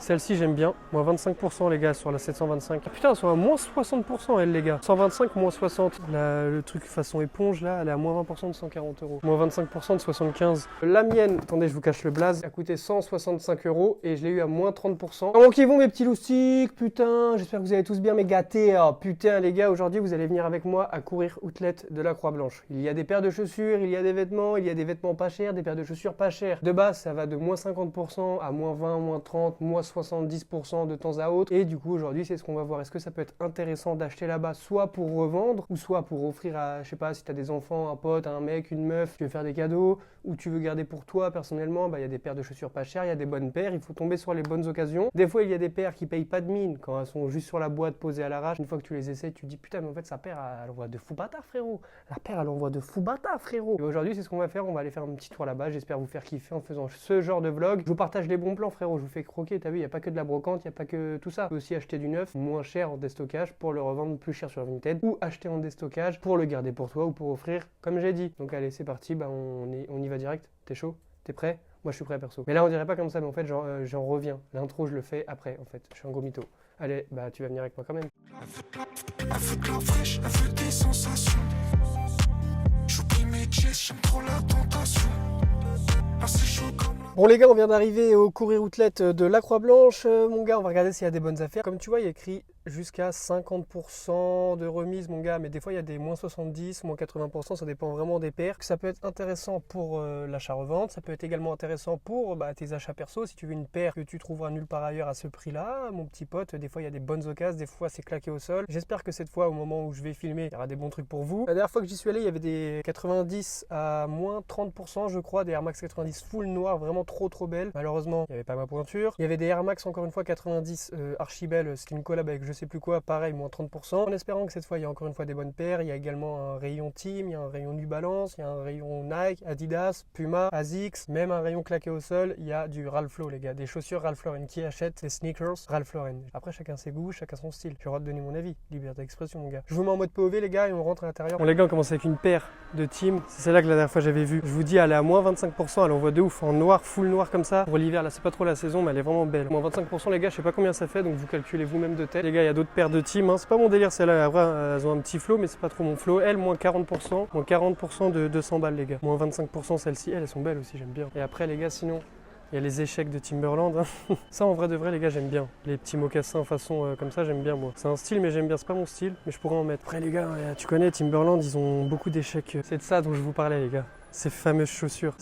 Celle-ci, j'aime bien. Moins 25% les gars sur la 725. Ah, putain, elles sont à moins 60% elles les gars. 125, moins 60. Le truc façon éponge là, elle est à moins 20% de 140 euros. Moins 25% de 75. La mienne, attendez, je vous cache le blaze, a coûté 165 euros et je l'ai eu à moins 30%. Comment qu'ils vont mes petits loustiques, putain, j'espère que vous allez tous bien mes gâtés. Oh putain les gars, aujourd'hui vous allez venir avec moi à courir outlet de la Croix-Blanche. Il y a des paires de chaussures, il y a des vêtements, il y a des vêtements pas chers, des paires de chaussures pas chères. De base, ça va de moins 50% à moins 20, moins 30, moins 70% de temps à autre. Et du coup, aujourd'hui, c'est ce qu'on va voir. Est-ce que ça peut être intéressant d'acheter là-bas, soit pour revendre, ou soit pour offrir à, je sais pas, si tu as des enfants, un pote, un mec, une meuf, tu veux faire des cadeaux, ou tu veux garder pour toi personnellement, il y a des paires de chaussures pas chères, il y a des bonnes paires, il faut tomber sur les bonnes occasions. Des fois, il y a des paires qui payent pas de mine quand elles sont juste sur la boîte posées à l'arrache. Une fois que tu les essaies, tu te dis putain, mais en fait, sa paire, elle envoie de fou bâtard, frérot. La paire, elle envoie de fou bâtard, frérot. Et aujourd'hui, c'est ce qu'on va faire. On va aller faire un petit tour là-bas. J'espère vous faire kiffer en faisant ce genre de vlog. Je vous partage les bons plans, frérot. Je vous fais croquer. T'as vu, il n'y a pas que de la brocante, il n'y a pas que tout ça. Vous pouvez aussi acheter du neuf, moins cher en déstockage pour le revendre plus cher sur Vinted, ou acheter en déstockage pour le garder pour toi ou pour offrir, comme j'ai dit. Donc, allez, c'est parti. On y va direct. T'es chaud? T'es prêt? Moi, je suis prêt, perso. Mais là, on dirait pas comme ça, mais en fait, j'en reviens. L'intro, je le fais après, en fait. Je suis un gros mytho. Allez, tu vas venir avec moi quand même. Elle veut de la fraîche, elle veut des sensations. J'oublie mes jets, j'aime trop la tentation. Là c'est chaud comme la... Bon les gars, on vient d'arriver au Courir Outlet de la Croix-Blanche. Mon gars, on va regarder s'il y a des bonnes affaires. Comme tu vois, il y a écrit jusqu'à 50% de remise, mon gars. Mais des fois, il y a des moins 70, moins 80%. Ça dépend vraiment des paires. Ça peut être intéressant pour l'achat-revente. Ça peut être également intéressant pour tes achats perso. Si tu veux une paire que tu trouveras nulle part ailleurs à ce prix-là, mon petit pote, des fois, il y a des bonnes occasions. Des fois, c'est claqué au sol. J'espère que cette fois, au moment où je vais filmer, il y aura des bons trucs pour vous. La dernière fois que j'y suis allé, il y avait des 90 à moins 30%, je crois, des Air Max 90 full noir, vraiment trop belles. Malheureusement, il n'y avait pas ma pointure. Il y avait des Air Max, encore une fois, 90 archi belles. C'était une collab avec je sais plus quoi, pareil, moins 30%. En espérant que cette fois, il y a encore une fois des bonnes paires. Il y a également un rayon Team, il y a un rayon New Balance, il y a un rayon Nike, Adidas, Puma, Asics, même un rayon claqué au sol. Il y a du Ralph Lauren, les gars, des chaussures Ralph Lauren. Qui achète des sneakers Ralph Lauren? Après, chacun ses goûts, chacun son style. J'ai le droit de donner mon avis. Liberté d'expression, mon gars. Je vous mets en mode POV, les gars, et on rentre à l'intérieur. Bon, les gars, on commence avec une paire de Team. C'est celle-là que la dernière fois j'avais vue. Je vous dis, elle est à moins 25%. Elle envoie de ouf en noir, full noir comme ça. Pour l'hiver, là, c'est pas trop la saison, mais elle est vraiment belle. Moins 25%, les gars, je sais pas combien ça fait, donc vous calculez vous-même de tête. Les gars, il y a d'autres paires de Team. C'est pas mon délire, celle-là. Après, elles ont un petit flow, mais c'est pas trop mon flow. Elle, moins 40%. Moins 40% de 200 balles, les gars. Moins 25%, celles-ci. Elles sont belles aussi, j'aime bien. Et après, les gars, sinon, il y a les échecs de Timberland. Ça, en vrai de vrai, les gars, j'aime bien. Les petits mocassins façon comme ça, j'aime bien, moi. C'est un style, mais j'aime bien. C'est pas mon style, mais je pourrais en mettre. Après, les gars, tu connais Timberland, ils ont beaucoup d'échecs. C'est de ça dont je vous parlais, les gars. Ces fameuses chaussures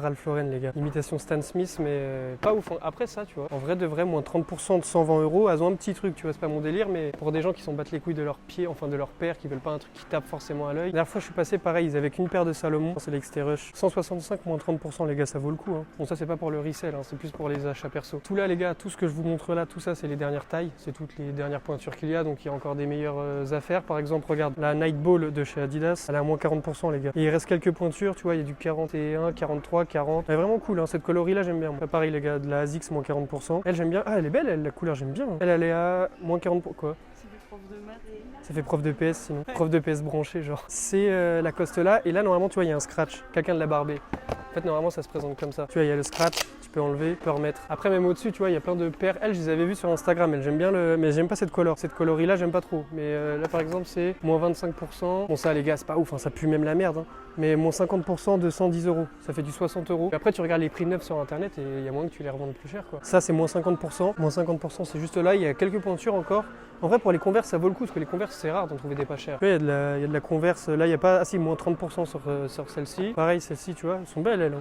Ralph Lauren, les gars. Imitation Stan Smith, mais pas ouf. Après ça, tu vois, en vrai de vrai, moins 30% de 120 €, elles ont un petit truc, tu vois, c'est pas mon délire, mais pour des gens qui s'en battent les couilles de leurs pieds, enfin de leur paire, qui veulent pas un truc qui tape forcément à l'œil. La dernière fois, je suis passé pareil, ils avaient qu'une paire de Salomon, c'est l'X-T-Rush. 165, moins 30%, les gars, ça vaut le coup. Bon, ça, c'est pas pour le resell, c'est plus pour les achats perso. Tout là, les gars, tout ce que je vous montre là, tout ça, c'est les dernières tailles, c'est toutes les dernières pointures qu'il y a, donc il y a encore des meilleures affaires. Par exemple, regarde, la Nightball de chez Adidas, elle est à moins 40%, les gars. Et il reste quelques pointures, tu vois, il y a du 41, 43, 40. Elle est vraiment cool, cette coloris là j'aime bien. Pareil les gars, de la ASICS moins 40%. Elle j'aime bien. Ah elle est belle, la couleur j'aime bien. Elle est à moins 40%. Quoi? Ça fait prof de maths. Ça fait prof de PS sinon. Prof de PS branché genre. C'est la Coste là et là normalement tu vois il y a un scratch. Quelqu'un de l'a barbé. En fait normalement ça se présente comme ça. Tu vois il y a le scratch, tu peux enlever, tu peux remettre. Après même au-dessus tu vois il y a plein de paires. Elle je les avais vues sur Instagram. Elle j'aime bien mais j'aime pas cette couleur. Cette coloris là j'aime pas trop. Mais là par exemple c'est moins 25%. Bon ça les gars c'est pas ouf, ça pue même la merde. Mais moins 50% de 110 €. Ça fait du 60 €. Et après tu regardes les prix neufs sur internet et il y a moyen que tu les revendes plus cher quoi. Ça c'est moins 50%. Moins 50% c'est juste là, il y a quelques pointures encore. En vrai pour les Converse ça vaut le coup parce que les Converse c'est rare d'en trouver des pas chers. Il y a de la Converse, là il n'y a pas. Ah si, moins 30% sur celle-ci. Pareil celle-ci tu vois, elles sont belles elles.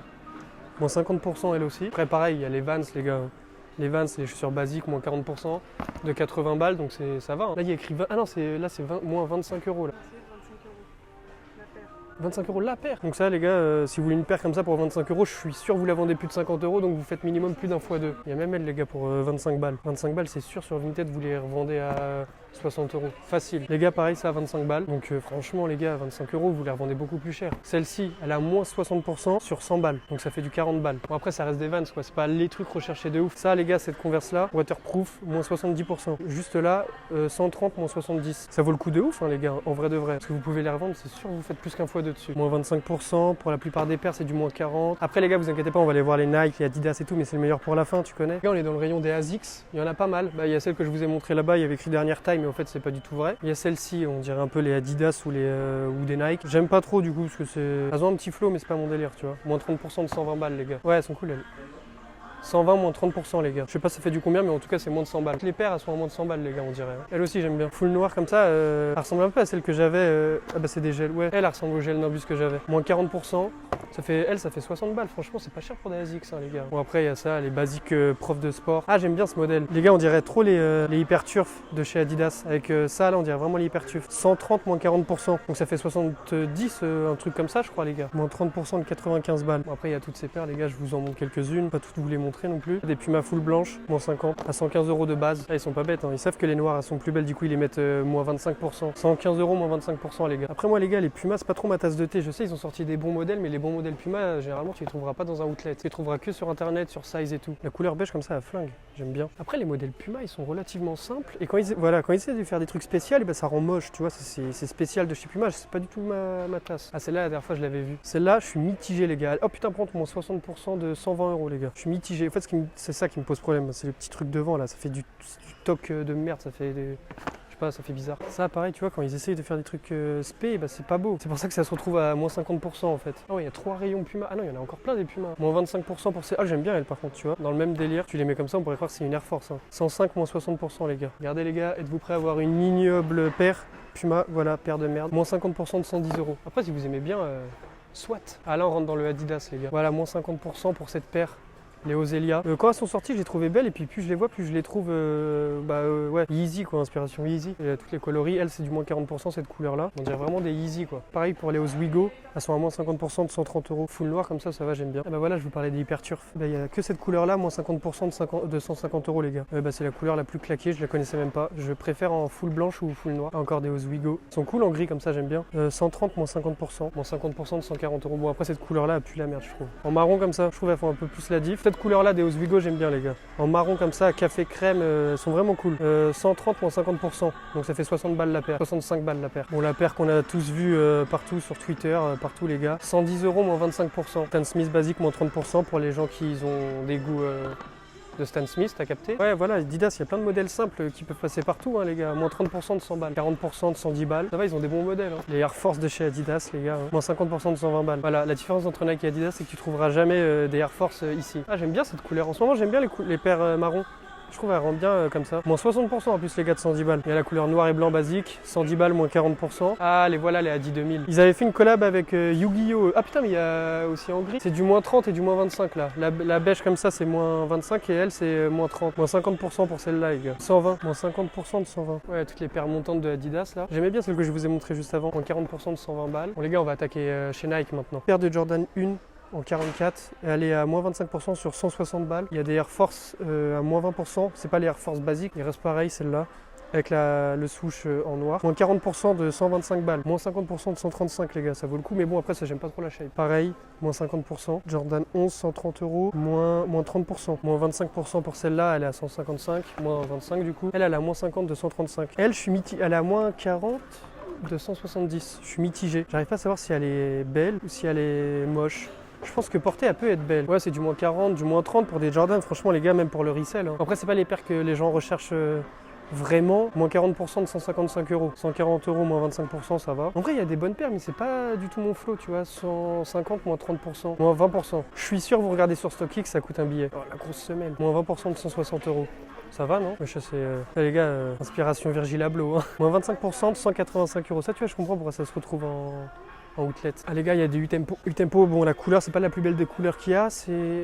Moins 50% elles aussi. Après pareil, il y a les Vans les gars. Les Vans, c'est les chaussures basiques, moins 40% de 80 balles, donc ça va. Là il y a écrit 20. Ah non, là c'est moins 25 € là. 25 € la paire. Donc ça les gars, si vous voulez une paire comme ça pour 25 €, je suis sûr que vous la vendez plus de 50 €, donc vous faites minimum plus d'un fois deux. Il y a même elle les gars pour 25 balles. 25 balles c'est sûr sur Vinted vous les revendez à 60 euros, facile. Les gars, pareil, ça à 25 balles. Donc franchement, les gars, à 25 euros, vous les revendez beaucoup plus cher. Celle-ci, elle a moins 60% sur 100 balles. Donc ça fait du 40 balles. Bon, après, ça reste des Vans, quoi. C'est pas les trucs recherchés de ouf. Ça, les gars, cette Converse-là, waterproof, moins 70%. Juste là, 130, moins 70. Ça vaut le coup de ouf, hein, les gars, en vrai de vrai. Parce que vous pouvez les revendre, c'est sûr, vous faites plus qu'un fois de dessus. Moins 25%. Pour la plupart des paires, c'est du moins 40. Après, les gars, vous inquiétez pas, on va aller voir les Nike, les Adidas et tout, mais c'est le meilleur pour la fin, tu connais. Là, on est dans le rayon des ASICS. Il y en a pas mal. Bah, il y a celle que je vous ai montré là-bas, il y avait écrit dernière taille, mais en fait, c'est pas du tout vrai. Il y a celle-ci, on dirait un peu les Adidas ou des Nike. J'aime pas trop du coup parce que c'est. Elles ont un petit flow, mais c'est pas mon délire, tu vois. Moins 30% de 120 balles, les gars. Ouais, elles sont cool, elles. 120 moins 30% les gars. Je sais pas ça fait du combien mais en tout cas c'est moins de 100 balles. Les paires elles sont à moins de 100 balles les gars on dirait. Elle aussi j'aime bien. Full noir comme ça, elle ressemble un peu à celle que j'avais. Ah bah c'est des gels, ouais. Elle ressemble au gel Nimbus que j'avais. Moins 40%. Ça fait 60 balles. Franchement c'est pas cher pour des ASICS hein, les gars. Bon après il y a ça, les basiques profs de sport. Ah j'aime bien ce modèle. Les gars on dirait trop les Hyper Turf de chez Adidas. Avec ça là on dirait vraiment les Hyper Turf. 130 moins 40%. Donc ça fait 70, un truc comme ça je crois les gars. Moins 30% de 95 balles. Bon, après il y a toutes ces paires les gars, je vous en montre quelques-unes. Pas toutes vous les montrer non plus. Des Puma full blanche, moins 50, à 115 euros de base. Là, ils sont pas bêtes, hein. Ils savent que les noires elles sont plus belles, du coup ils les mettent moins 25%. 115 euros, moins 25% les gars. Après moi les gars, les Puma c'est pas trop ma tasse de thé. Je sais ils ont sorti des bons modèles, mais les bons modèles Puma, généralement tu les trouveras pas dans un outlet. Tu les trouveras que sur internet, sur Size et tout. La couleur beige comme ça, elle flingue. J'aime bien. Après les modèles Puma ils sont relativement simples. Et quand ils essaient de faire des trucs spéciaux, et ben, ça rend moche, tu vois. C'est spécial de chez Puma, c'est pas du tout ma tasse. Ah celle-là la dernière fois je l'avais vue. Celle-là je suis mitigé les gars. Oh putain prends moins 60% de 120 euros les gars. Je suis mitigé. En fait c'est ça qui me pose problème. C'est le petit truc devant là, ça fait du toc de merde, ça fait des. Je sais pas, ça fait bizarre. Ça pareil tu vois quand ils essayent de faire des trucs spé, bah c'est pas beau. C'est pour ça que ça se retrouve à moins 50% en fait. Ah ouais il y a 3 rayons Puma. Ah non il y en a encore plein des Puma. Moins 25% pour ces. Ah j'aime bien elle par contre tu vois. Dans le même délire, tu les mets comme ça on pourrait croire que c'est une Air Force. Hein. 105 moins 60% les gars. Regardez les gars, êtes-vous prêts à avoir une ignoble paire Puma, voilà, paire de merde. Moins 50% de 110 euros. Après si vous aimez bien, soit. Ah là on rentre dans le Adidas les gars. Voilà moins 50% pour cette paire. Les Ozelia. Quand elles sont sorties, je les trouvais belles et puis plus je les vois, plus je les trouve ouais, Yeezy quoi, inspiration Yeezy. Et toutes les coloris, elles c'est du moins 40% cette couleur là. On dirait vraiment des Yeezy quoi. Pareil pour les Ozweego, elles sont à moins 50% de 130 euros. Full noir comme ça va, j'aime bien. Et bah voilà, je vous parlais des Hyper Turf. Il n'y a que cette couleur là, moins 50% de 150 euros les gars. C'est la couleur la plus claquée, je la connaissais même pas. Je préfère en full blanche ou full noir. Encore des Ozweego. Ils sont cool en gris comme ça, j'aime bien. 130 moins 50%. Moins 50% de 140 euros. Bon après cette couleur là, elle pue la merde je trouve. En marron comme ça, je trouve elles font un peu plus la diff. Cette couleur là des Ozweego j'aime bien les gars. En marron comme ça, café crème, sont vraiment cool. 130 moins 50%. Donc ça fait 60 balles la paire. 65 balles la paire. Bon la paire qu'on a tous vue partout sur Twitter, partout les gars. 110 euros moins 25%. Stan Smith basique moins 30% pour les gens qui ont des goûts de Stan Smith, t'as capté? Ouais voilà, Adidas, il y a plein de modèles simples qui peuvent passer partout hein, les gars. Moins 30% de 100 balles, 40% de 110 balles. Ça va, ils ont des bons modèles. Hein. Les Air Force de chez Adidas les gars. Hein. Moins 50% de 120 balles. Voilà, la différence entre Nike et Adidas c'est que tu trouveras jamais des Air Force ici. Ah j'aime bien cette couleur. En ce moment j'aime bien les paires marron. Je trouve elle rend bien comme ça. Moins 60% en plus les gars de 110 balles. Il y a la couleur noir et blanc basique. 110 balles moins 40%. Ah les voilà les Adi 2000. Ils avaient fait une collab avec Yu-Gi-Oh! Ah putain mais il y a aussi en gris. C'est du moins 30 et du moins 25 là. La beige comme ça c'est moins 25 et elle c'est moins 30. Moins 50% pour celle-là les gars. 120. Moins 50% de 120. Ouais toutes les paires montantes de Adidas là. J'aimais bien celle que je vous ai montré juste avant. Moins 40% de 120 balles. Bon les gars on va attaquer chez Nike maintenant. Paire de Jordan 1. En 44, elle est à moins 25% sur 160 balles. Il y a des Air Force à moins 20%, c'est pas les Air Force basiques, il reste pareil celle-là, avec le swoosh en noir. Moins 40% de 125 balles, moins 50% de 135 les gars, ça vaut le coup, mais bon après ça j'aime pas trop la shape. Pareil, moins 50%, Jordan 11, 130 euros, moins 30%, moins 25% pour celle-là, elle est à 155, moins 25 du coup. Elle a moins 50 de 135. Elle, elle est à moins 40 de 170, je suis mitigé. J'arrive pas à savoir si elle est belle ou si elle est moche. Je pense que porter elle peut être belle. Ouais c'est du moins 40, du moins 30 pour des Jordan, franchement les gars même pour le resell. Hein. Après c'est pas les paires que les gens recherchent vraiment. Moins 40% de 155 euros. 140 euros moins 25% ça va. En vrai il y a des bonnes paires mais c'est pas du tout mon flow tu vois. 150 moins 30%, moins 20%. Je suis sûr vous regardez sur StockX ça coûte un billet. Oh la grosse semelle. Moins 20% de 160 euros. Ça va non? Ça c'est les gars, inspiration Virgil Abloh. Hein. Moins 25% de 185 euros. Ça tu vois je comprends pourquoi ça se retrouve en outlet. Ah les gars, il y a des U-Tempo. U-Tempo, bon la couleur, c'est pas la plus belle des couleurs qu'il y a.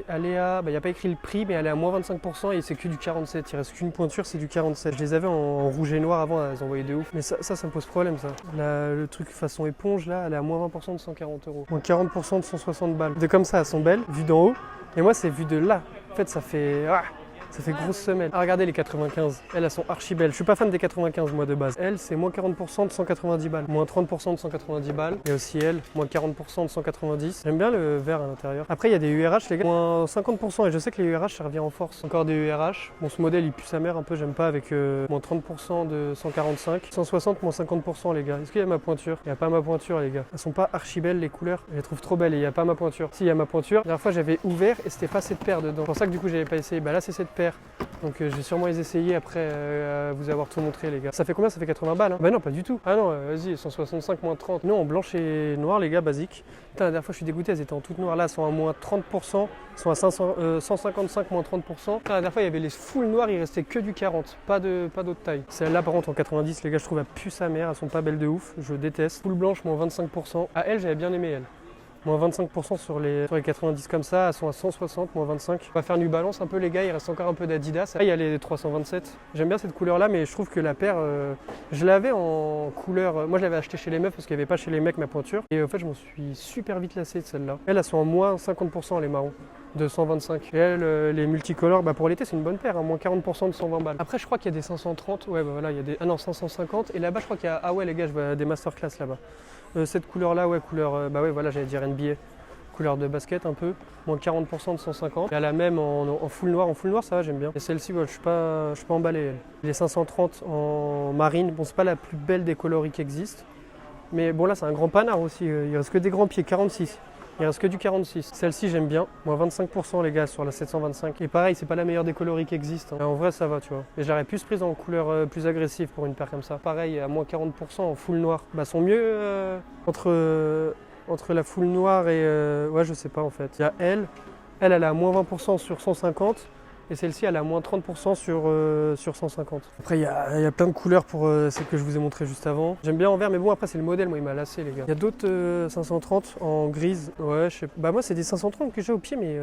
Elle est à, il n'y a pas écrit le prix, mais elle est à moins 25% et c'est que du 47. Il reste qu'une pointure, c'est du 47. Je les avais en rouge et noir avant, elles envoyaient de ouf. Mais ça me pose problème ça. Le truc façon éponge là, elle est à moins 20% de 140 euros. Moins 40% de 160 balles. De comme ça, elles sont belles, vues d'en haut. Et moi, c'est vu de là. En fait, ça fait... Ah, Ça fait grosse semelle. Ah, regardez les 95. Elles sont archi belles. Je suis pas fan des 95 moi de base. Elle, c'est moins 40% de 190 balles. Moins 30% de 190 balles. Et aussi elle, moins 40% de 190. J'aime bien le vert à l'intérieur. Après, il y a des URH, les gars. Moins 50%. Et je sais que les URH, ça revient en force. Encore des URH. Bon, ce modèle, il pue sa mère un peu. J'aime pas avec moins 30% de 145. 160, moins 50%, les gars. Est-ce qu'il y a ma pointure? Il n'y a pas ma pointure, les gars. Elles sont pas archi belles, les couleurs. Je les trouve trop belles et il n'y a pas ma pointure. Si, il y a ma pointure. La dernière fois, j'avais ouvert et c'était pas cette paire dedans. C'est pour ça que du coup, j'avais pas essayé. Bah là, c'est cette paire. Donc je vais sûrement les essayer après vous avoir tout montré, les gars. Ça fait combien? Ça fait 80 balles, hein? Bah non, pas du tout. Ah non, vas-y, 165 moins 30. Non, en blanche et noir, les gars, basique. Putain, la dernière fois, je suis dégoûté, elles étaient en toutes noires. Là, elles sont à moins 30%. Elles sont à 155 moins 30%. Putain, la dernière fois, il y avait les full noirs, il restait que du 40. Pas d'autre taille. Celle-là, par contre, en 90, les gars, je trouve, elle pue sa mère. Elles sont pas belles de ouf. Je déteste. Full blanche, moins 25%. À elle, j'avais bien aimé, elle. Moins 25% sur les 90 comme ça, elles sont à 160, moins 25. On va faire New Balance un peu, les gars, il reste encore un peu d'Adidas. Là, il y a les 327. J'aime bien cette couleur là, mais je trouve que la paire, je l'avais en couleur. Moi, je l'avais acheté chez les meufs parce qu'il n'y avait pas chez les mecs ma pointure. Et en fait, je m'en suis super vite lassé de celle-là. Elles sont en moins 50%, les marrons. De 125. Et elles, les multicolores, bah pour l'été, c'est une bonne paire, hein, moins 40% de 120 balles. Après, je crois qu'il y a des 530. Ouais, bah voilà, il y a des. Ah non, 550. Et là-bas, je crois qu'il y a. Ah ouais, les gars, je vois des masterclass là-bas. Cette couleur-là, ouais, couleur. Bah ouais, voilà, j'allais dire NBA. Couleur de basket un peu, moins 40% de 150. Et à la même en full noir. En full noir, ça va, j'aime bien. Et celle-ci, ouais, je suis pas emballé. Elle. Les 530 en marine, bon, c'est pas la plus belle des coloris qui existent. Mais bon, là, c'est un grand panard aussi. Il reste que des grands pieds, 46. Il reste que du 46. Celle-ci, j'aime bien. Moins 25% les gars sur la 725. Et pareil, c'est pas la meilleure des coloris qui existent. Hein. En vrai, ça va, tu vois. Mais j'aurais plus prise en couleur plus agressive pour une paire comme ça. Pareil, à moins 40% en full noir. Bah, sont mieux entre la full noire et... ouais, je sais pas en fait. Il y a elle. Elle est à moins 20% sur 150. Et celle-ci, elle a moins 30% sur 150. Après, il y a plein de couleurs pour celles que je vous ai montrées juste avant. J'aime bien en vert, mais bon, après, c'est le modèle. Moi, il m'a lassé, les gars. Il y a d'autres 530 en grise. Ouais, je sais pas. Bah, moi, c'est des 530 que j'ai au pied, mais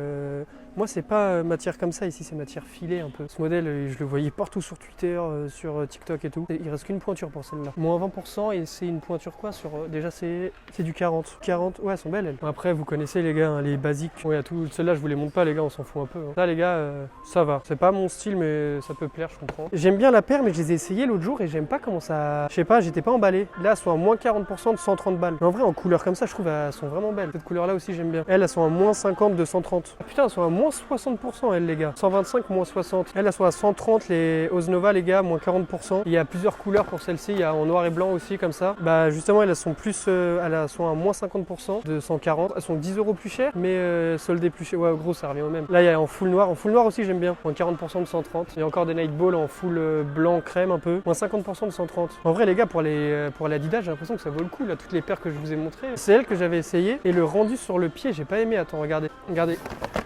moi, c'est pas matière comme ça. Ici, c'est matière filée un peu. Ce modèle, je le voyais partout sur Twitter, sur TikTok et tout. Il reste qu'une pointure pour celle-là. Moins 20% et c'est une pointure quoi sur... déjà, c'est du 40. 40, ouais, elles sont belles, elles. Bon, après, vous connaissez, les gars, hein, les basiques. Ouais, il y a tout. Celle-là, je vous les montre pas, les gars, on s'en fout un peu. Hein. Là, les gars, ça va. C'est pas mon style, mais ça peut plaire, je comprends. J'aime bien la paire, mais je les ai essayées l'autre jour et j'aime pas comment ça... Je sais pas, j'étais pas emballé. Là, elles sont à moins 40% de 130 balles. Mais en vrai, en couleur comme ça, je trouve elles sont vraiment belles. Cette couleur-là aussi, j'aime bien. Elles sont à moins 50 de 130. Ah, putain, elles sont à moins 60%, elles, les gars. 125, moins 60. Elles sont à 130, les Osnova, les gars, moins 40%. Il y a plusieurs couleurs pour celle-ci. Il y a en noir et blanc aussi, comme ça. Bah, justement, elles sont plus... elles sont à moins 50% de 140. Elles sont 10 € plus chères, mais soldées plus chères. Ouais, gros, ça revient au même. Là, il y a en full noir. En full noir aussi, j'aime bien. Moins 40% de 130. Il y a encore des Nightball en full blanc crème un peu. Moins 50% de 130. En vrai, les gars, pour l'Adidas, j'ai l'impression que ça vaut le coup. Là, toutes les paires que je vous ai montrées, c'est elles que j'avais essayé. Et le rendu sur le pied, j'ai pas aimé. Attends, regardez. Regardez.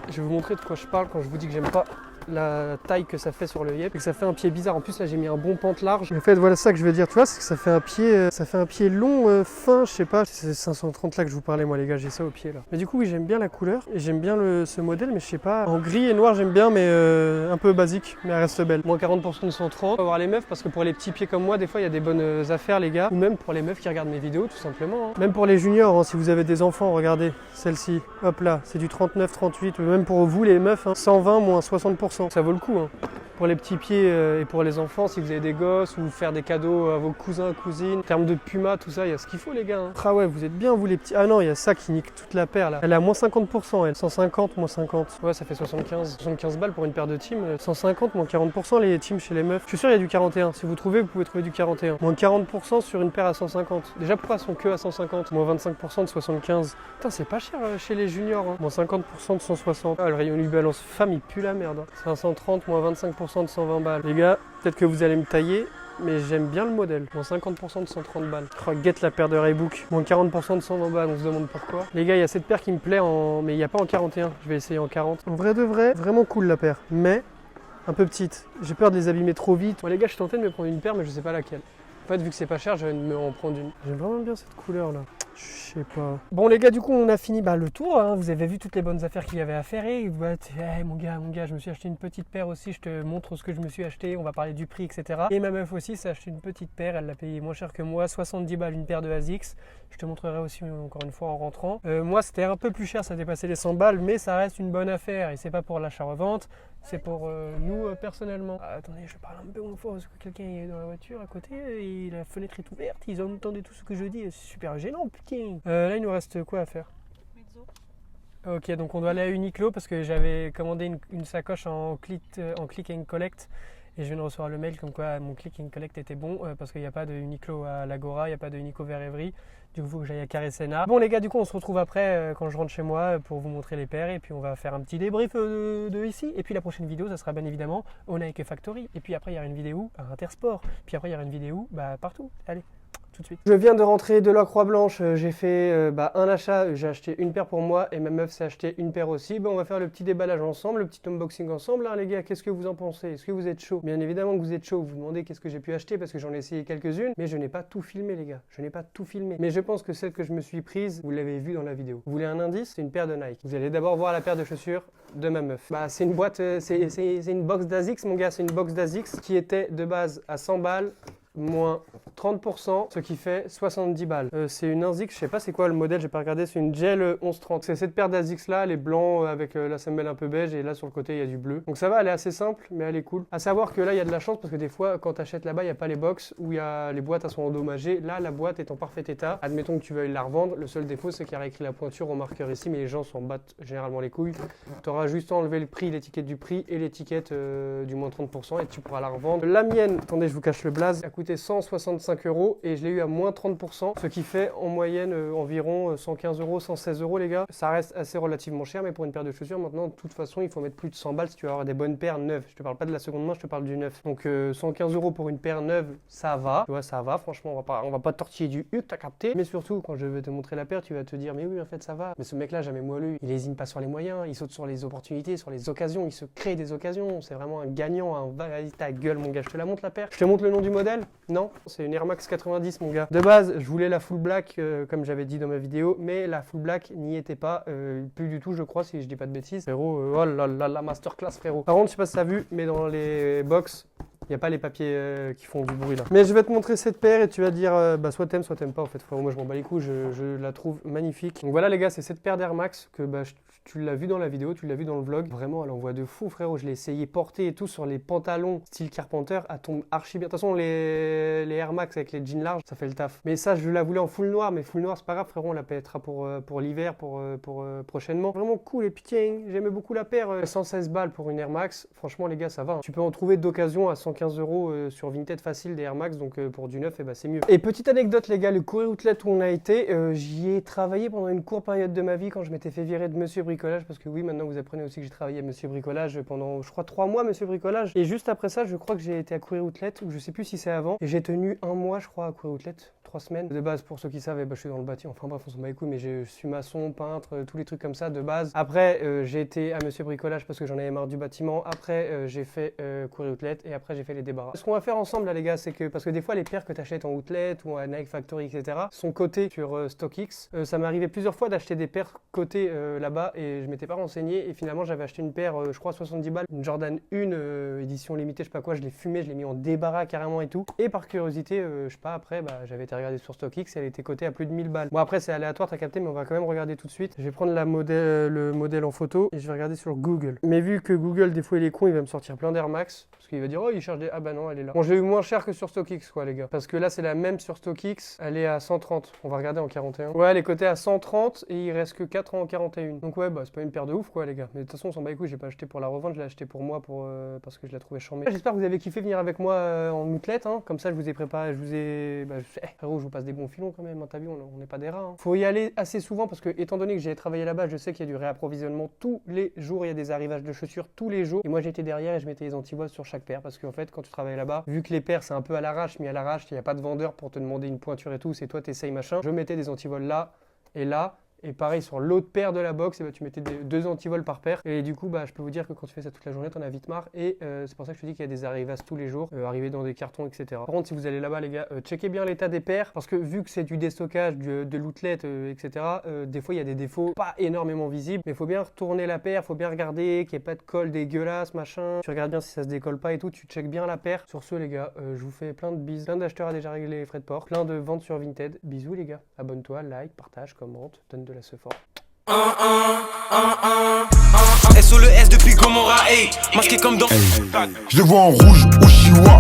Je vais vous montrer de quoi je parle quand je vous dis que j'aime pas la taille que ça fait sur le yep et que ça fait un pied bizarre. En plus là j'ai mis un bon pente large. En fait voilà ça que je veux dire, tu vois, c'est que ça fait un pied long, fin, je sais pas. C'est 530 là que je vous parlais moi les gars, j'ai ça au pied là. Mais du coup oui j'aime bien la couleur et j'aime bien ce modèle, mais je sais pas. En gris et noir j'aime bien, mais un peu basique, mais elle reste belle. Moins 40% de 130. On va voir les meufs parce que pour les petits pieds comme moi, des fois il y a des bonnes affaires les gars. Ou même pour les meufs qui regardent mes vidéos tout simplement. Hein. Même pour les juniors, hein, si vous avez des enfants, regardez celle-ci. Hop là, c'est du 39-38. Même pour vous les meufs, hein, 120 moins 60%. Ça vaut le coup hein. Pour les petits pieds et pour les enfants, si vous avez des gosses ou faire des cadeaux à vos cousins, cousines. En termes de Puma, tout ça, il y a ce qu'il faut les gars. Hein. Ah ouais, vous êtes bien vous les petits. Ah non, il y a ça qui nique toute la paire là. Elle a moins 50%, elle. 150, moins 50. Ouais, ça fait 75. 75 balles pour une paire de teams. 150, moins 40% les teams chez les meufs. Je suis sûr il y a du 41. Si vous trouvez, vous pouvez trouver du 41. Moins 40% sur une paire à 150. Déjà pourquoi elles sont que à 150? Moins 25% de 75. Putain, c'est pas cher chez les juniors. Hein. Moins 50% de 160. Ah, le rayon New Balance femme, il pue la merde. Hein. 530, moins 25% de 120 balles. Les gars, peut-être que vous allez me tailler, mais j'aime bien le modèle. Moins 50% de 130 balles. Oh, get la paire de Reebok. Moins 40% de 120 balles, on se demande pourquoi. Les gars, il y a cette paire qui me plaît, mais il n'y a pas en 41. Je vais essayer en 40. En vrai de vrai, vraiment cool la paire. Mais un peu petite. J'ai peur de les abîmer trop vite. Bon les gars, je suis tenté de me prendre une paire, mais je sais pas laquelle. En fait, vu que c'est pas cher, je vais en prendre une. J'aime vraiment bien cette couleur là. Je sais pas. Bon les gars, du coup on a fini le tour, hein. Vous avez vu toutes les bonnes affaires qu'il y avait à faire et hey, mon gars, je me suis acheté une petite paire aussi, je te montre ce que je me suis acheté, on va parler du prix, etc. Et ma meuf aussi s'est acheté une petite paire, elle l'a payé moins cher que moi, 70 balles une paire de ASICS. Je te montrerai aussi encore une fois en rentrant. Moi c'était un peu plus cher, ça dépassait les 100 balles, mais ça reste une bonne affaire et c'est pas pour l'achat-revente. C'est pour nous personnellement. Ah, attendez, je parle un peu moins fort parce que quelqu'un est dans la voiture à côté et la fenêtre est ouverte. Ils entendent tout ce que je dis. C'est super gênant, putain. Là, il nous reste quoi à faire? Ok, donc on doit aller à Uniqlo parce que j'avais commandé une sacoche en click and collect. Et je viens de recevoir le mail comme quoi mon click and collect était bon parce qu'il n'y a pas de Uniqlo à l'Agora, il n'y a pas de Uniqlo vers Evry. Du coup, il faut que j'aille à Carré Sénart. Bon les gars, du coup on se retrouve après quand je rentre chez moi pour vous montrer les paires et puis on va faire un petit débrief de ici. Et puis la prochaine vidéo, ça sera bien évidemment au Nike Factory. Et puis après il y aura une vidéo à Intersport. Puis après il y aura une vidéo partout. Allez, tout de suite. Je viens de rentrer de la Croix-Blanche, j'ai fait un achat, j'ai acheté une paire pour moi et ma meuf s'est acheté une paire aussi. On va faire le petit déballage ensemble, le petit unboxing ensemble. Les gars, qu'est-ce que vous en pensez? Est-ce que vous êtes chaud? Bien évidemment que vous êtes chaud, vous vous demandez qu'est-ce que j'ai pu acheter parce que j'en ai essayé quelques-unes, mais je n'ai pas tout filmé les gars, je n'ai pas tout filmé. Mais je pense que celle que je me suis prise, vous l'avez vue dans la vidéo. Vous voulez un indice? C'est une paire de Nike. Vous allez d'abord voir la paire de chaussures de ma meuf. C'est une boîte, c'est une box d'Asics mon gars, c'est une box d'Asics qui était de base à 100 balles. Moins 30%, ce qui fait 70 balles. C'est une ASICS, je sais pas c'est quoi le modèle, j'ai pas regardé, c'est une Gel 1130. C'est cette paire d'ASICS là, elle est blanc avec la semelle un peu beige et là sur le côté il y a du bleu. Donc ça va, elle est assez simple mais elle est cool. À savoir que là il y a de la chance parce que des fois quand tu achètes là-bas il n'y a pas les box où il y a les boîtes elles sont endommagées. Là la boîte est en parfait état. Admettons que tu veuilles la revendre, le seul défaut c'est qu'il y a écrit la pointure au marqueur ici mais les gens s'en battent généralement les couilles. Tu auras juste enlevé le prix, l'étiquette du prix et l'étiquette du moins 30% et tu pourras la revendre. La mienne, attendez je vous cache le blaze, a coûté 165 € et je l'ai eu à moins 30%, ce qui fait en moyenne environ 115 €, 116 € les gars. Ça reste assez relativement cher, mais pour une paire de chaussures, maintenant, de toute façon, il faut mettre plus de 100 balles si tu veux avoir des bonnes paires neuves. Je te parle pas de la seconde main, je te parle du neuf. Donc 115 € pour une paire neuve, ça va. Tu vois, ça va, franchement, on va pas tortiller du huc, t'as capté. Mais surtout, quand je vais te montrer la paire, tu vas te dire, mais oui, en fait, ça va. Mais ce mec-là, jamais moelleux, il hésite pas sur les moyens, il saute sur les opportunités, sur les occasions, il se crée des occasions. C'est vraiment un gagnant, vas-y ta gueule, mon gars. Je te la montre la paire. Je te montre le nom du modèle? Non, c'est une Air Max 90 mon gars. De base je voulais la full black comme j'avais dit dans ma vidéo, mais la full black n'y était pas, plus du tout je crois si je dis pas de bêtises. Frérot, oh là là la masterclass frérot. Par contre je sais pas si t'as vu mais dans les box il n'y a pas les papiers qui font du bruit là. Mais je vais te montrer cette paire et tu vas dire soit t'aimes pas en fait frérot. Moi je m'en bats les couilles, je la trouve magnifique. Donc voilà les gars, c'est cette paire d'Air Max que tu l'as vu dans la vidéo, tu l'as vu dans le vlog. Vraiment elle envoie de fou frérot. Je l'ai essayé porter et tout sur les pantalons style Carpenter. Elle tombe archi bien. De toute façon les Air Max avec les jeans larges ça fait le taf. Mais ça je la voulais en full noir, mais full noir c'est pas grave frérot. On la pètera pour l'hiver, pour prochainement. Vraiment cool et putain j'aimais beaucoup la paire. 116 balles pour une Air Max. Franchement les gars ça va. Tu peux en trouver d'occasion à 115 € sur Vinted facile des Air Max, donc pour du neuf c'est mieux. Et petite anecdote les gars, le courrier outlet où on a été, j'y ai travaillé pendant une courte période de ma vie quand je m'étais fait virer de Monsieur Bricolage, parce que oui maintenant vous apprenez aussi que j'ai travaillé à Monsieur Bricolage pendant je crois 3 mois Monsieur Bricolage, et juste après ça je crois que j'ai été à courrier outlet, ou je sais plus si c'est avant, et j'ai tenu 1 mois je crois à courrier outlet. 3 semaines. De base, pour ceux qui savent, je suis dans le bâtiment. Enfin bref, on s'en bat les couilles, mais je suis maçon, peintre, tous les trucs comme ça de base. Après, j'ai été à Monsieur Bricolage parce que j'en avais marre du bâtiment. Après, j'ai fait courrier outlet et après, j'ai fait les débarras. Ce qu'on va faire ensemble là, les gars, c'est que parce que des fois, les paires que tu achètes en outlet ou à Nike Factory, etc., sont cotées sur StockX. Ça m'est arrivé plusieurs fois d'acheter des paires cotées là-bas et je m'étais pas renseigné. Et finalement, j'avais acheté une paire, je crois, 70 balles, une Jordan 1 édition limitée, je sais pas quoi. Je l'ai fumée, je l'ai mis en débarras carrément et tout. Et par curiosité, je sais pas, après, j'avais été regarder sur StockX. Elle était cotée à plus de 1000 balles. Bon après c'est aléatoire, t'as capté, mais on va quand même regarder tout de suite. Je vais prendre le modèle en photo et je vais regarder sur Google. Mais vu que Google des fois il est con, il va me sortir plein d'Air Max. Parce qu'il va dire oh il cherche des... Ah bah non elle est là. Bon j'ai eu moins cher que sur StockX quoi les gars. Parce que là c'est la même sur StockX, elle est à 130. On va regarder en 41. Ouais elle est cotée à 130 et il reste que 4 en 41. Donc ouais c'est pas une paire de ouf quoi les gars. Mais de toute façon on s'en bat les couilles, j'ai pas acheté pour la revente, je l'ai acheté pour moi parce que je la trouvais chambée. J'espère que vous avez kiffé venir avec moi en outlet hein. Comme ça je vous ai préparé, frérot je vous passe des bons filons quand même. T'as vu, on n'est pas des rats. Hein. Faut y aller assez souvent parce que, étant donné que j'ai travaillé là-bas, je sais qu'il y a du réapprovisionnement tous les jours. Il y a des arrivages de chaussures tous les jours. Et moi, j'étais derrière et je mettais les antivols sur chaque paire parce qu'en fait, quand tu travailles là-bas, vu que les paires c'est un peu à l'arrache, mais à l'arrache, il n'y a pas de vendeur pour te demander une pointure et tout. C'est toi, t'essayes machin. Je mettais des antivols là et là. Et pareil sur l'autre paire de la box, tu mettais 2 antivols par paire. Et du coup, je peux vous dire que quand tu fais ça toute la journée, t'en as vite marre. Et c'est pour ça que je te dis qu'il y a des arrivages tous les jours, arrivés dans des cartons, etc. Par contre, si vous allez là-bas, les gars, checkez bien l'état des paires. Parce que vu que c'est du déstockage, de l'outlet, etc., des fois, il y a des défauts pas énormément visibles. Mais il faut bien retourner la paire, faut bien regarder qu'il n'y ait pas de colle dégueulasse, machin. Tu regardes bien si ça se décolle pas et tout. Tu checkes bien la paire. Sur ce, les gars, je vous fais plein de bises. Plein d'acheteurs a déjà réglé les frais de port. Plein de ventes sur Vinted. Bisous, les gars. Abonne-toi, like, partage, commente, donne de la support. SOS depuis Gomorrah, hey. Masqué comme dans. Je les vois en rouge au Chihuahua.